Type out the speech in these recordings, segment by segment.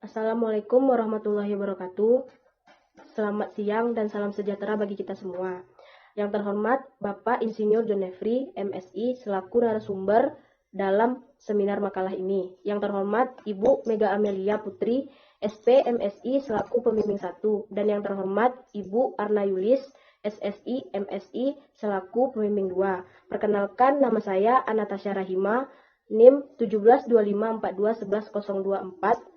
Assalamualaikum warahmatullahi wabarakatuh. Selamat siang dan salam sejahtera bagi kita semua. Yang terhormat Bapak Insinyur John Nefri, MSI, selaku narasumber dalam seminar makalah ini. Yang terhormat Ibu Mega Amelia Putri, SP MSI, selaku pembimbing 1. Dan yang terhormat Ibu Arna Yulis, SSI MSI, selaku pembimbing 2. Perkenalkan, nama saya Anatasya Rahima, NIM 1725421124.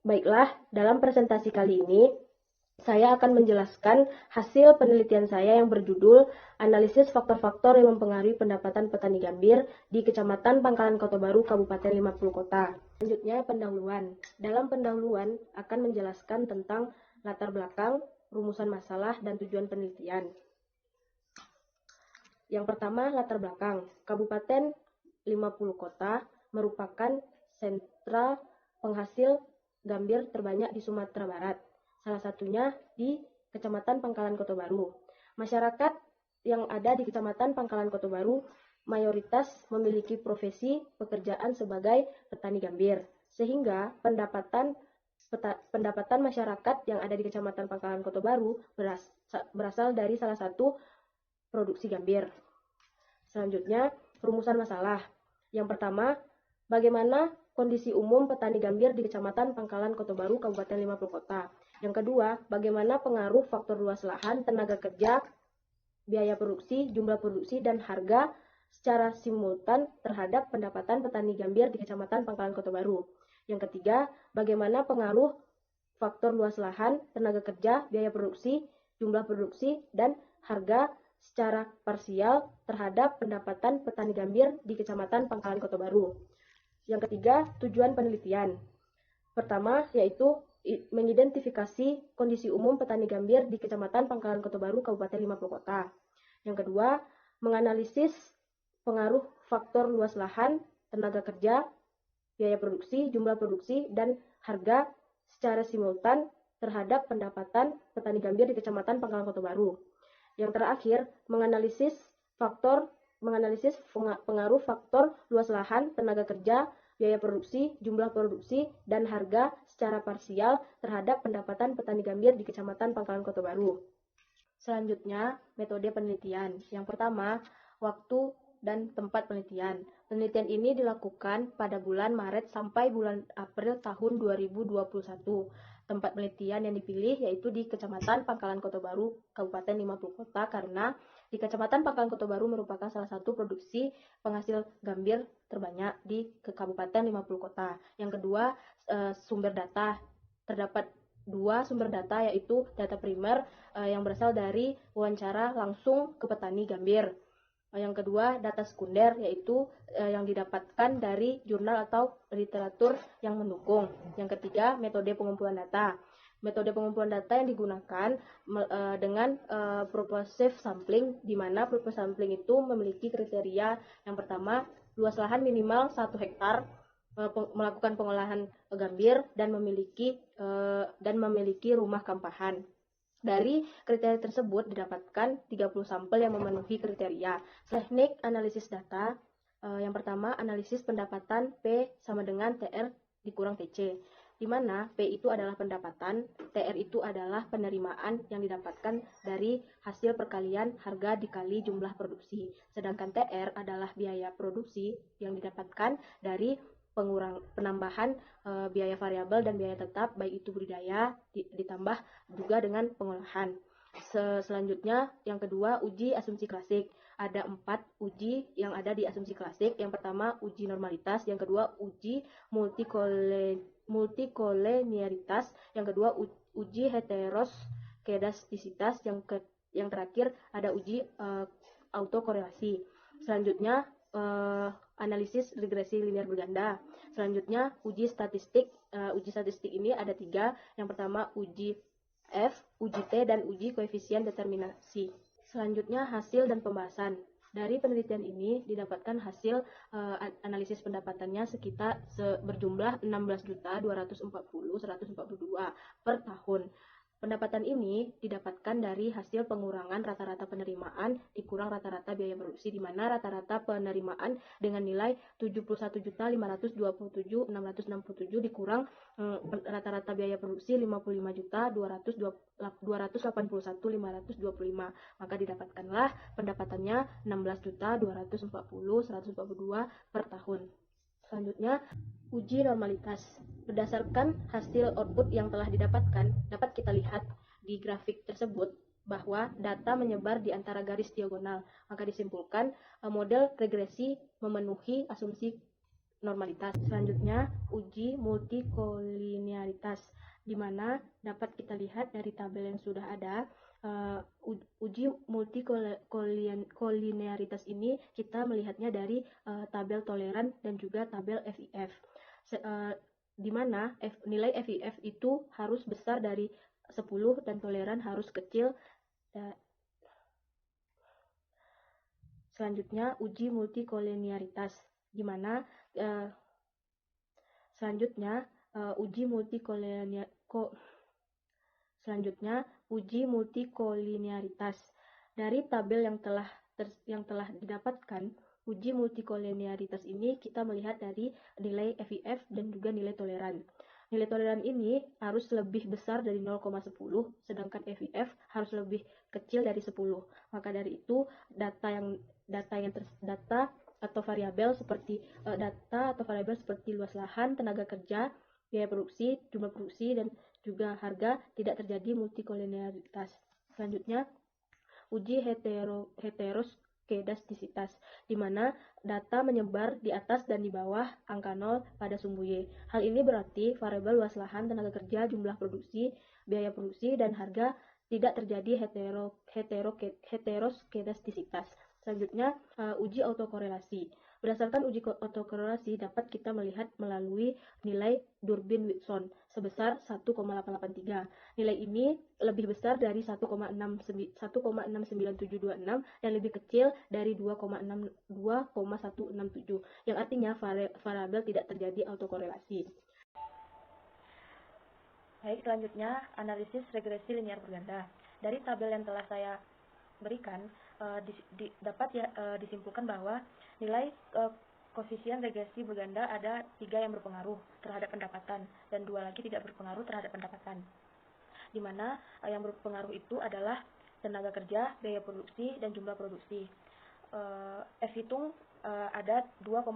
Baiklah, dalam presentasi kali ini, saya akan menjelaskan hasil penelitian saya yang berjudul Analisis Faktor-Faktor yang Mempengaruhi Pendapatan Petani Gambir di Kecamatan Pangkalan Kotobaru, Kabupaten 50 Kota. Selanjutnya, pendahuluan. Dalam pendahuluan akan menjelaskan tentang latar belakang, rumusan masalah, dan tujuan penelitian. Yang pertama, latar belakang. Kabupaten 50 Kota merupakan sentra penghasil gambir terbanyak di Sumatera Barat, salah satunya di Kecamatan Pangkalan Kotobaru. Masyarakat yang ada di Kecamatan Pangkalan Kotobaru mayoritas memiliki profesi pekerjaan sebagai petani gambir, sehingga pendapatan masyarakat yang ada di Kecamatan Pangkalan Kotobaru berasal dari salah satu produksi gambir. Selanjutnya, rumusan masalah. Yang pertama, bagaimana kondisi umum petani gambir di Kecamatan Pangkalan Kotobaru, Kabupaten 50 Kota. Yang kedua, bagaimana pengaruh faktor luas lahan, tenaga kerja, biaya produksi, jumlah produksi, dan harga secara simultan terhadap pendapatan petani gambir di Kecamatan Pangkalan Kotobaru. Yang ketiga, bagaimana pengaruh faktor luas lahan, tenaga kerja, biaya produksi, jumlah produksi, dan harga secara parsial terhadap pendapatan petani gambir di Kecamatan Pangkalan Kotobaru. Yang ketiga, tujuan penelitian. Pertama, yaitu mengidentifikasi kondisi umum petani gambir di Kecamatan Pangkalan Kotobaru, Kabupaten 50 Kota. Yang kedua, menganalisis pengaruh faktor luas lahan, tenaga kerja, biaya produksi, jumlah produksi, dan harga secara simultan terhadap pendapatan petani gambir di Kecamatan Pangkalan Kotobaru. Yang terakhir, menganalisis pengaruh faktor luas lahan, tenaga kerja, biaya produksi, jumlah produksi, dan harga secara parsial terhadap pendapatan petani gambir di Kecamatan Pangkalan Kotobaru. Selanjutnya, metode penelitian. Yang pertama, waktu dan tempat penelitian. Penelitian ini dilakukan pada bulan Maret sampai bulan April tahun 2021. Tempat penelitian yang dipilih yaitu di Kecamatan Pangkalan Kotobaru, Kabupaten 50 Kota, karena di Kecamatan Pangkalan Kotobaru merupakan salah satu produksi penghasil gambir terbanyak di Kabupaten 50 Kota. Yang kedua, sumber data. Terdapat dua sumber data, yaitu data primer yang berasal dari wawancara langsung ke petani gambir. Yang kedua, data sekunder, yaitu yang didapatkan dari jurnal atau literatur yang mendukung. Yang ketiga, metode pengumpulan data. Metode pengumpulan data yang digunakan dengan purposive sampling, di mana purposive sampling itu memiliki kriteria. Yang pertama, luas lahan minimal 1 hektar, melakukan pengolahan gambir, dan memiliki rumah kampahan. Dari kriteria tersebut didapatkan 30 sampel yang memenuhi kriteria. Teknik analisis data, yang pertama, analisis pendapatan P sama dengan TR dikurang TC, di mana P itu adalah pendapatan, TR itu adalah penerimaan yang didapatkan dari hasil perkalian harga dikali jumlah produksi. Sedangkan TR adalah biaya produksi yang didapatkan dari penambahan biaya variabel dan biaya tetap, baik itu budidaya ditambah juga dengan pengolahan. Selanjutnya, yang kedua, uji asumsi klasik. Ada 4 uji yang ada di asumsi klasik. Yang pertama, uji normalitas. Yang kedua, uji multikolenialitas. Yang kedua, uji heteroskedastisitas. Yang terakhir, ada uji autokorelasi. Selanjutnya, analisis regresi linear berganda. Selanjutnya, uji statistik. Uji statistik ini ada 3. Yang pertama, uji F, uji T, dan uji koefisien determinasi. Selanjutnya, hasil dan pembahasan. Dari penelitian ini didapatkan hasil analisis pendapatannya berjumlah 16.240.142 per tahun. Pendapatan ini didapatkan dari hasil pengurangan rata-rata penerimaan dikurang rata-rata biaya produksi, di mana rata-rata penerimaan dengan nilai 71.527.667 dikurang rata-rata biaya produksi 55.281.525, maka didapatkanlah pendapatannya 16.240.142 per tahun. Selanjutnya, uji normalitas. Berdasarkan hasil output yang telah didapatkan, dapat kita lihat di grafik tersebut bahwa data menyebar di antara garis diagonal. Maka disimpulkan model regresi memenuhi asumsi normalitas. Selanjutnya, uji multikolinearitas, di mana dapat kita lihat dari tabel yang sudah ada. Uji multikolinearitas ini kita melihatnya dari tabel toleran dan juga tabel FIF, di mana nilai FIF itu harus besar dari 10 dan toleran harus kecil. Selanjutnya, uji multikolinearitas, di mana uji multikolinearitas. Dari tabel yang telah didapatkan, uji multikolinearitas ini kita melihat dari nilai FIF dan juga nilai toleran. Nilai toleran ini harus lebih besar dari 0,10, sedangkan FIF harus lebih kecil dari 10. Maka dari itu data atau variabel seperti luas lahan, tenaga kerja, biaya produksi, jumlah produksi, dan juga harga tidak terjadi multikolinearitas. Selanjutnya, uji heteroskedastisitas, di mana data menyebar di atas dan di bawah angka 0 pada sumbu Y. Hal ini berarti variabel luas lahan, tenaga kerja, jumlah produksi, biaya produksi, dan harga tidak terjadi heteroskedastisitas. Selanjutnya, uji autokorelasi. Berdasarkan uji autokorelasi dapat kita melihat melalui nilai Durbin-Wilson sebesar 1,883. Nilai ini lebih besar dari 1,69726 dan lebih kecil dari 2,167, yang artinya variabel tidak terjadi autokorelasi. Baik, selanjutnya analisis regresi linear berganda. Dari tabel yang telah saya berikan, dapat disimpulkan bahwa nilai koefisien regresi berganda ada 3 yang berpengaruh terhadap pendapatan dan 2 lagi tidak berpengaruh terhadap pendapatan, di mana yang berpengaruh itu adalah tenaga kerja, biaya produksi, dan jumlah produksi. F hitung ada 2,60,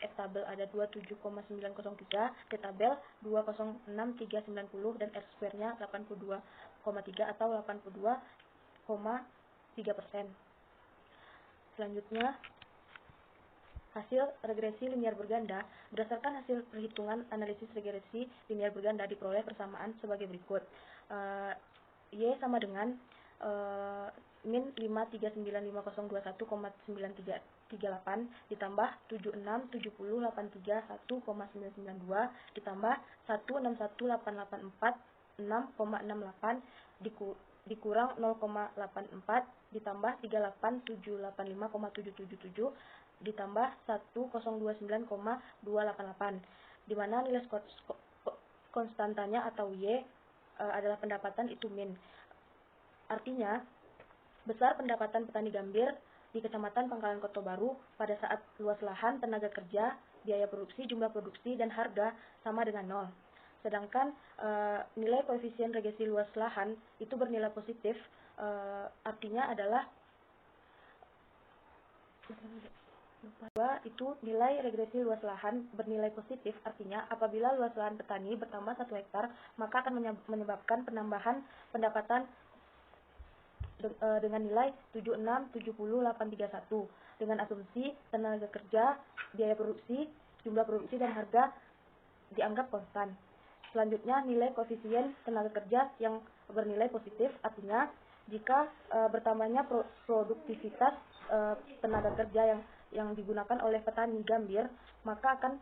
F tabel ada 27,903, T tabel 206,390, dan R square-nya 82,3 atau 82,3%. Selanjutnya, hasil regresi linear berganda. Berdasarkan hasil perhitungan analisis regresi linear berganda diperoleh persamaan sebagai berikut. Y sama dengan min 5395021,9338 ditambah 767083.1,992 ditambah 161884,668 dikurang 0,84 ditambah 38785,777 ditambah 1029,288, di mana nilai konstantanya atau Y adalah pendapatan itu min. Artinya, besar pendapatan petani gambir di Kecamatan Pangkalan Kota Baru pada saat luas lahan, tenaga kerja, biaya produksi, jumlah produksi, dan harga sama dengan 0. Sedangkan nilai koefisien regresi luas lahan itu bernilai positif, artinya adalah itu nilai regresi luas lahan bernilai positif, artinya apabila luas lahan petani bertambah 1 hektar, maka akan menyebabkan penambahan pendapatan dengan nilai 7670.831 dengan asumsi tenaga kerja, biaya produksi, jumlah produksi, dan harga dianggap konstan. Selanjutnya, nilai koefisien tenaga kerja yang bernilai positif, artinya jika bertambahnya produktivitas tenaga kerja yang digunakan oleh petani gambir, maka akan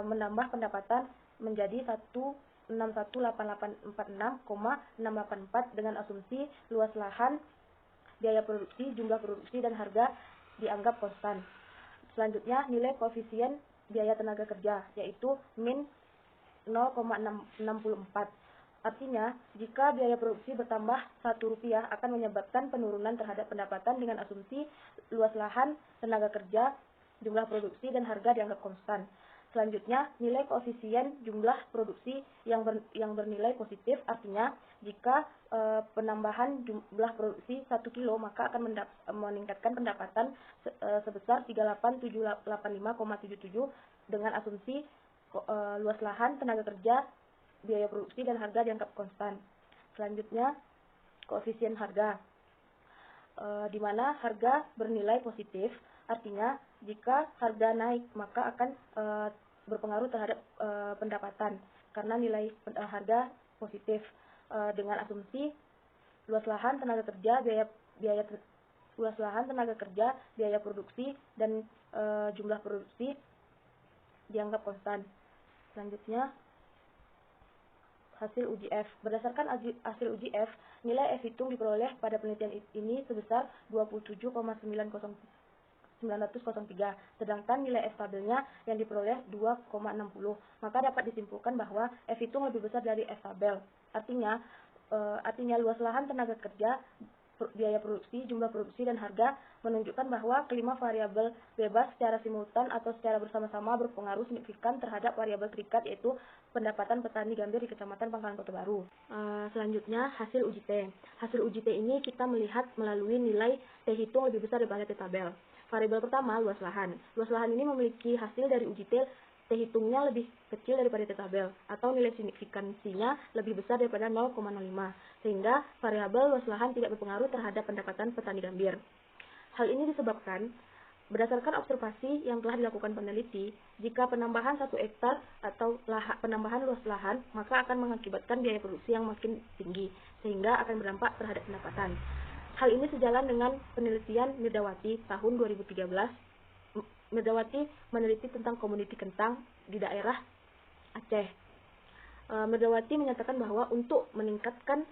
menambah pendapatan menjadi 1618846,684 dengan asumsi luas lahan, biaya produksi, jumlah produksi, dan harga dianggap konstan. Selanjutnya, nilai koefisien biaya tenaga kerja yaitu min 0,64. Artinya, jika biaya produksi bertambah Rp1 akan menyebabkan penurunan terhadap pendapatan dengan asumsi luas lahan, tenaga kerja, jumlah produksi, dan harga dianggap konstan. Selanjutnya, nilai koefisien jumlah produksi yang bernilai positif, artinya jika penambahan jumlah produksi 1 kilo maka akan meningkatkan pendapatan sebesar 38.785,77 dengan asumsi luas lahan, tenaga kerja, biaya produksi, dan harga dianggap konstan. Selanjutnya, koefisien harga, di mana harga bernilai positif, artinya jika harga naik maka akan berpengaruh terhadap pendapatan karena nilai harga positif, dengan asumsi luas lahan, tenaga kerja, biaya produksi, dan jumlah produksi dianggap konstan. Selanjutnya, hasil uji F. Berdasarkan hasil uji F, nilai F hitung diperoleh pada penelitian ini sebesar 27,903, sedangkan nilai F tabelnya yang diperoleh 2,60. Maka dapat disimpulkan bahwa F hitung lebih besar dari F tabel. Artinya luas lahan, tenaga kerja, biaya produksi, jumlah produksi, dan harga menunjukkan bahwa kelima variabel bebas secara simultan atau secara bersama-sama berpengaruh signifikan terhadap variabel terikat, yaitu pendapatan petani gambir di Kecamatan Pangkalan Kota Baru. Selanjutnya, hasil uji T. Hasil uji T ini kita melihat melalui nilai T hitung lebih besar daripada T tabel. Variabel pertama, luas lahan. Luas lahan ini memiliki hasil dari uji T hitungnya lebih kecil daripada T tabel, atau nilai signifikansinya lebih besar daripada 0,05, sehingga variabel luas lahan tidak berpengaruh terhadap pendapatan petani gambir. Hal ini disebabkan berdasarkan observasi yang telah dilakukan peneliti, jika penambahan 1 hektar atau penambahan luas lahan, maka akan mengakibatkan biaya produksi yang makin tinggi, sehingga akan berdampak terhadap pendapatan. Hal ini sejalan dengan penelitian Mirdawati tahun 2013. Mirdawati meneliti tentang komoditi kentang di daerah Aceh. Mirdawati menyatakan bahwa untuk meningkatkan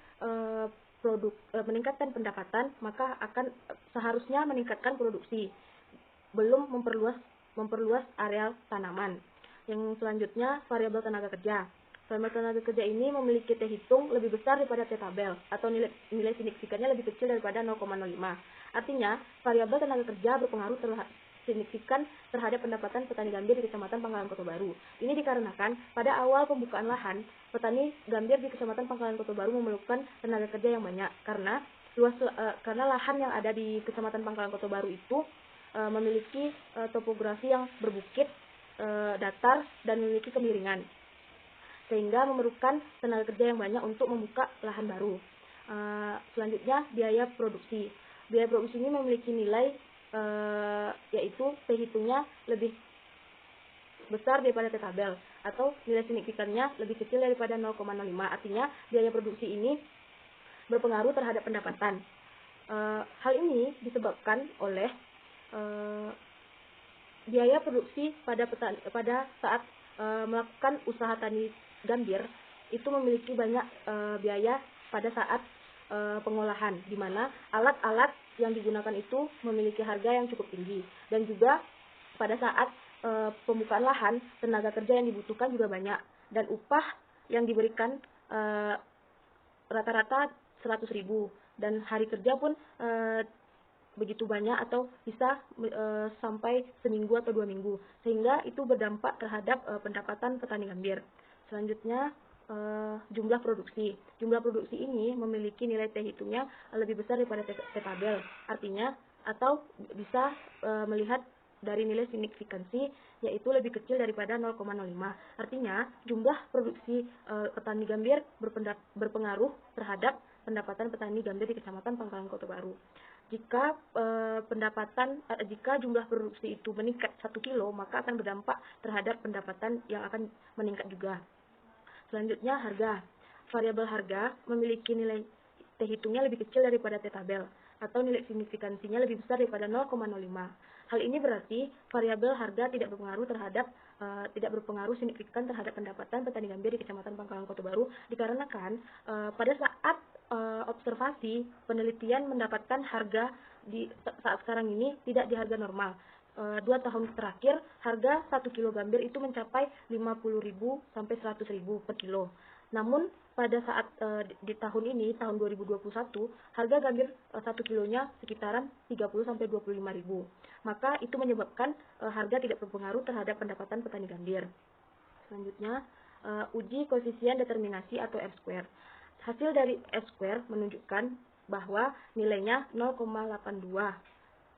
meningkatkan pendapatan, maka akan seharusnya meningkatkan produksi, belum memperluas areal tanaman. Yang selanjutnya, variabel tenaga kerja. Variabel tenaga kerja ini memiliki T hitung lebih besar daripada T tabel, atau nilai signifikannya lebih kecil daripada 0,05. Artinya, variabel tenaga kerja berpengaruh signifikan terhadap pendapatan petani gambir di Kecamatan Pangkalan Kota Baru. Ini dikarenakan pada awal pembukaan lahan, petani gambir di Kecamatan Pangkalan Kota Baru memerlukan tenaga kerja yang banyak karena lahan yang ada di Kecamatan Pangkalan Kota Baru itu memiliki topografi yang berbukit, datar, dan memiliki kemiringan, sehingga memerlukan tenaga kerja yang banyak untuk membuka lahan baru. Selanjutnya, biaya produksi. Biaya produksi ini memiliki nilai yaitu T hitungnya lebih besar daripada T tabel, atau nilai signifikannya lebih kecil daripada 0,05. Artinya biaya produksi ini berpengaruh terhadap pendapatan. Hal ini disebabkan oleh biaya produksi pada saat melakukan usaha tani gambir itu memiliki banyak biaya pada saat pengolahan, di mana alat-alat yang digunakan itu memiliki harga yang cukup tinggi, dan juga pada saat pembukaan lahan, tenaga kerja yang dibutuhkan juga banyak, dan upah yang diberikan rata-rata 100.000, dan hari kerja pun begitu banyak, atau bisa sampai seminggu atau 2 minggu, sehingga itu berdampak terhadap pendapatan petani gambir. Selanjutnya, jumlah produksi. Jumlah produksi ini memiliki nilai T hitungnya lebih besar daripada T tabel. Artinya, atau bisa melihat dari nilai signifikansi, yaitu lebih kecil daripada 0,05. Artinya, jumlah produksi petani gambir berpengaruh terhadap pendapatan petani gambir di Kecamatan Pangkalan Kota Baru. Jika jika jumlah produksi itu meningkat 1 kilo, maka akan berdampak terhadap pendapatan yang akan meningkat juga. Selanjutnya, harga. Variabel harga memiliki nilai T hitungnya lebih kecil daripada T tabel, atau nilai signifikansinya lebih besar daripada 0,05. Hal ini berarti variabel harga tidak berpengaruh signifikan terhadap pendapatan petani gambir di Kecamatan Pangkalan Kota Baru, dikarenakan pada saat observasi penelitian mendapatkan harga di saat sekarang ini tidak di harga normal. 2 tahun terakhir harga 1 kilo gambir itu mencapai 50.000 sampai 100.000 per kilo. Namun pada saat di tahun ini, tahun 2021, harga gambir 1 kilonya sekitaran 30-25 ribu. Maka itu menyebabkan harga tidak berpengaruh terhadap pendapatan petani gambir. Selanjutnya, uji koefisien determinasi atau R-square. Hasil dari R-square menunjukkan bahwa nilainya 0,82.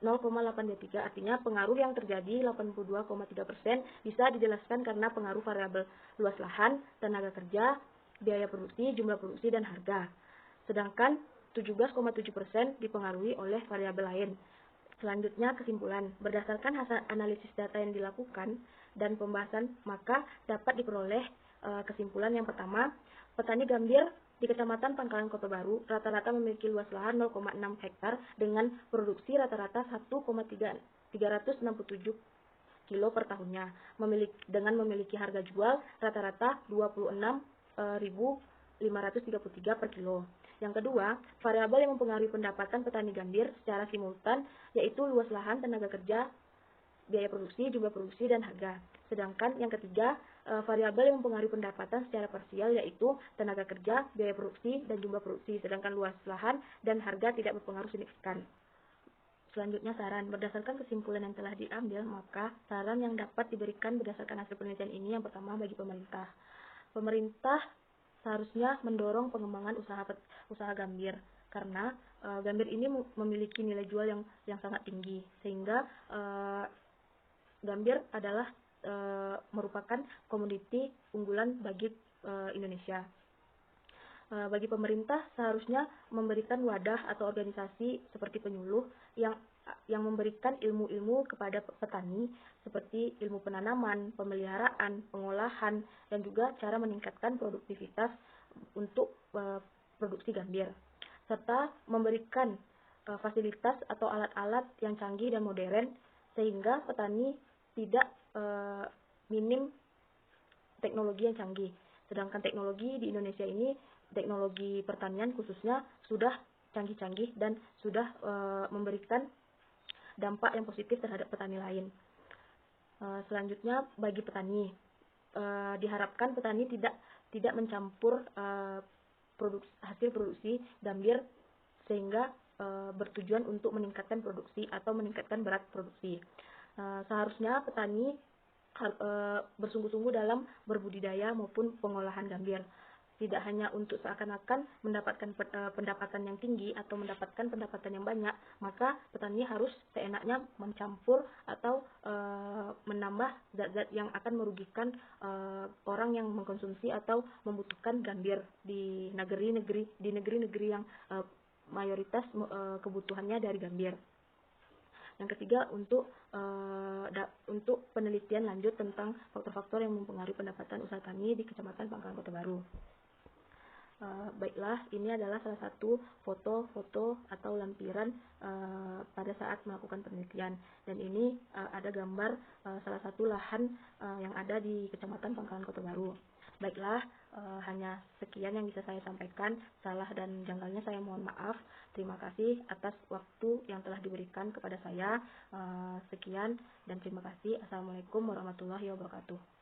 0,823, artinya pengaruh yang terjadi 82,3% bisa dijelaskan karena pengaruh variabel luas lahan, tenaga kerja, biaya produksi, jumlah produksi, dan harga. Sedangkan 17,7% dipengaruhi oleh variabel lain. Selanjutnya, kesimpulan. Berdasarkan hasil analisis data yang dilakukan dan pembahasan, maka dapat diperoleh kesimpulan yang pertama, petani gambir di Kecamatan Pangkalan Kota Baru rata-rata memiliki luas lahan 0,6 hektar dengan produksi rata-rata 1,367 kilo per tahunnya, dengan memiliki harga jual rata-rata 26.533 per kilo. Yang kedua, variabel yang mempengaruhi pendapatan petani gambir secara simultan yaitu luas lahan, tenaga kerja, biaya produksi, jumlah produksi, dan harga. Sedangkan yang ketiga, variabel yang mempengaruhi pendapatan secara parsial yaitu tenaga kerja, biaya produksi, dan jumlah produksi. Sedangkan luas lahan dan harga tidak berpengaruh signifikan. Selanjutnya, saran. Berdasarkan kesimpulan yang telah diambil, maka saran yang dapat diberikan berdasarkan hasil penelitian ini yang pertama bagi pemerintah. Pemerintah seharusnya mendorong pengembangan usaha gambir karena gambir ini memiliki nilai jual yang sangat tinggi, sehingga gambir adalah merupakan komoditi unggulan bagi Indonesia. Bagi pemerintah seharusnya memberikan wadah atau organisasi seperti penyuluh yang memberikan ilmu-ilmu kepada petani seperti ilmu penanaman, pemeliharaan, pengolahan, dan juga cara meningkatkan produktivitas untuk produksi gambir, serta memberikan fasilitas atau alat-alat yang canggih dan modern sehingga petani tidak minim teknologi yang canggih. Sedangkan teknologi di Indonesia ini, teknologi pertanian khususnya, sudah canggih-canggih dan sudah memberikan dampak yang positif terhadap petani lain. Selanjutnya, bagi petani, diharapkan petani tidak mencampur hasil produksi gambir sehingga bertujuan untuk meningkatkan produksi atau meningkatkan berat produksi. Seharusnya petani bersungguh-sungguh dalam berbudidaya maupun pengolahan gambir, tidak hanya untuk seakan-akan mendapatkan pendapatan yang tinggi atau mendapatkan pendapatan yang banyak, maka petani harus seenaknya mencampur atau menambah zat-zat yang akan merugikan orang yang mengkonsumsi atau membutuhkan gambir di negeri-negeri yang mayoritas kebutuhannya dari gambir. Yang ketiga, untuk penelitian lanjut tentang faktor-faktor yang mempengaruhi pendapatan usaha tani di Kecamatan Pangkalan Kota Baru. Baiklah, ini adalah salah satu foto-foto atau lampiran pada saat melakukan penelitian. Dan ini ada gambar salah satu lahan yang ada di Kecamatan Pangkalan Kota Baru. Baiklah, hanya sekian yang bisa saya sampaikan. Salah dan janggalnya saya mohon maaf. Terima kasih atas waktu yang telah diberikan kepada saya. Sekian dan terima kasih. Assalamualaikum warahmatullahi wabarakatuh.